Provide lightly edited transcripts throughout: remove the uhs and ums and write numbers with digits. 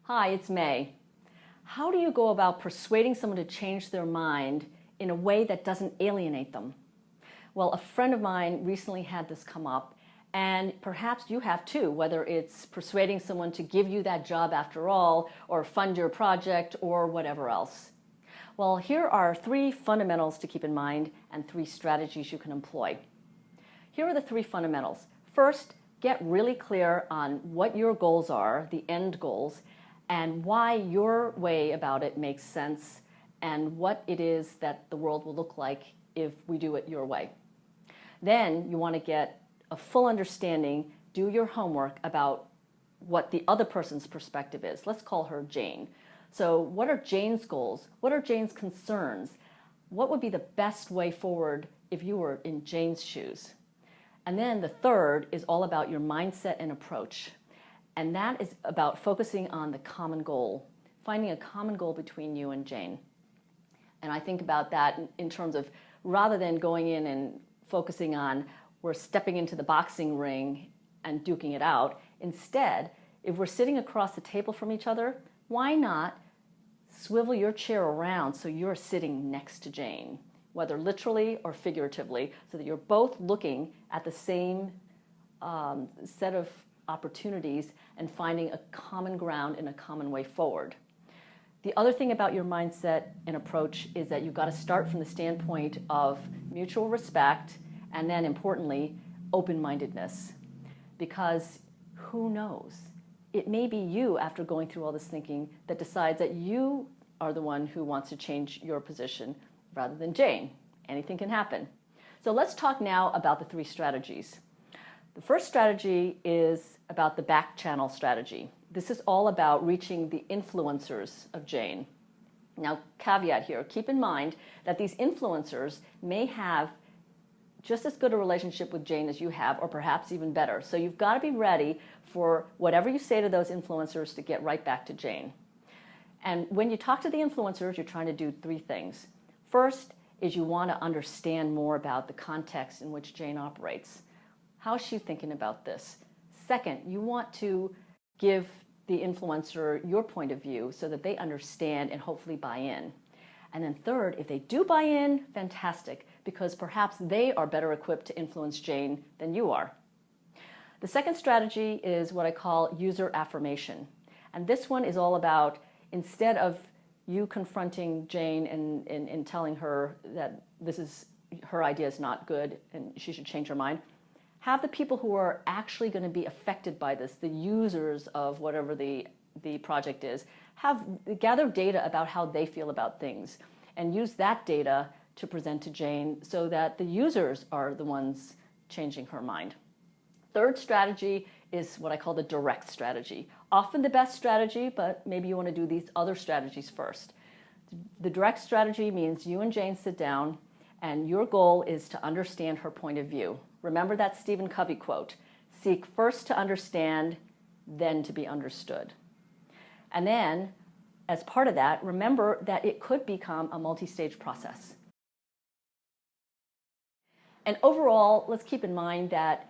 Hi, it's May. How do you go about persuading someone to change their mind in a way that doesn't alienate them? Well, a friend of mine recently had this come up, and perhaps you have too, whether it's persuading someone to give you that job after all, or fund your project, or whatever else. Well, here are 3 fundamentals to keep in mind and 3 strategies you can employ. Here are the 3 fundamentals. First, get really clear on what your goals are, the end goals, and why your way about it makes sense, and what it is that the world will look like if we do it your way. Then you want to get a full understanding, do your homework about what the other person's perspective is. Let's call her Jane. So what are Jane's goals? What are Jane's concerns? What would be the best way forward if you were in Jane's shoes? And then the third is all about your mindset and approach. And that is about focusing on the common goal, finding a common goal between you and Jane. And I think about that in terms of, rather than going in and focusing on we're stepping into the boxing ring and duking it out, instead, if we're sitting across the table from each other, why not swivel your chair around so you're sitting next to Jane, whether literally or figuratively, so that you're both looking at the same set of opportunities and finding a common ground and a common way forward. The other thing about your mindset and approach is that you've got to start from the standpoint of mutual respect and then, importantly, open-mindedness. Because who knows? It may be you, after going through all this thinking, that decides that you are the one who wants to change your position rather than Jane. Anything can happen. So let's talk now about the 3 strategies. The first strategy is about the back channel strategy. This is all about reaching the influencers of Jane. Now, caveat here, keep in mind that these influencers may have just as good a relationship with Jane as you have, or perhaps even better. So you've got to be ready for whatever you say to those influencers to get right back to Jane. And when you talk to the influencers, you're trying to do 3 things. First is you want to understand more about the context in which Jane operates. How is she thinking about this? Second, you want to give the influencer your point of view so that they understand and hopefully buy in. And then third, if they do buy in, fantastic, because perhaps they are better equipped to influence Jane than you are. The second strategy is what I call user affirmation. And this one is all about, instead of you confronting Jane and telling her that her idea is not good and she should change her mind, have the people who are actually going to be affected by this, the users of whatever the project is, gather data about how they feel about things and use that data to present to Jane so that the users are the ones changing her mind. Third strategy is what I call the direct strategy. Often the best strategy, but maybe you want to do these other strategies first. The direct strategy means you and Jane sit down and your goal is to understand her point of view. Remember that Stephen Covey quote, seek first to understand, then to be understood. And then, as part of that, remember that it could become a multi-stage process. And overall, let's keep in mind that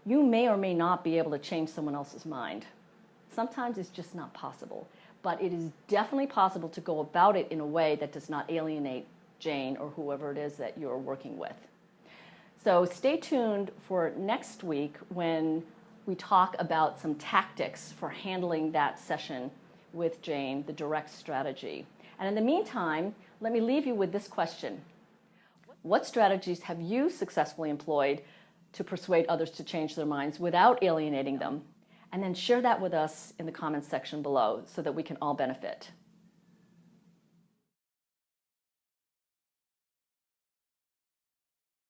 you may or may not be able to change someone else's mind. Sometimes it's just not possible, but it is definitely possible to go about it in a way that does not alienate Jane or whoever it is that you're working with. So stay tuned for next week when we talk about some tactics for handling that session with Jane, the direct strategy. And in the meantime, let me leave you with this question. What strategies have you successfully employed to persuade others to change their minds without alienating them? And then share that with us in the comments section below so that we can all benefit.